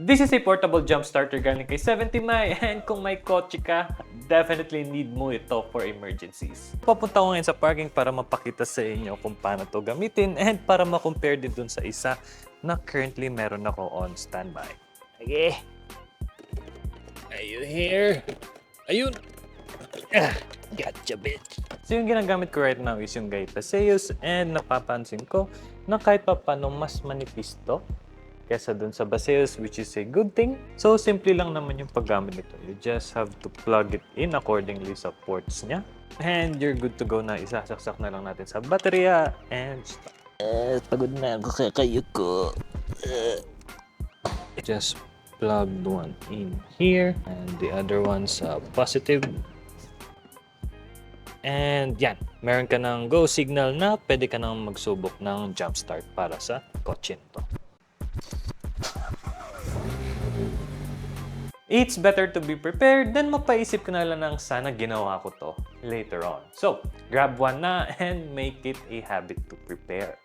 This is a portable jump starter galing kay 70My and kung may kotse ka, definitely need mo ito for emergencies. Papunta ko ngayon sa parking para mapakita sa inyo kung paano to gamitin and para ma-compare din dun sa isa na currently meron ako on standby. Okay. Are you here? Ayun! Gotcha, bitch! So yung ginagamit ko right now is yung Guy Paseos and napapansin ko na kahit pa paano mas manipis to kesa dun sa Baseos, which is a good thing. So, simple lang naman yung paggamit nito. You just have to plug it in accordingly sa ports niya. And you're good to go na. Isasaksak na lang natin sa baterya and stop. Pagod na ako kakayo ko. Just plugged one in here and the other one sa positive. And yan, meron ka ng go signal na pwede ka nang magsubok ng jump start para sa kotse nito. It's better to be prepared than mapaisip ka na lang ng sana ginawa ko to later on. So, grab one na and make it a habit to prepare.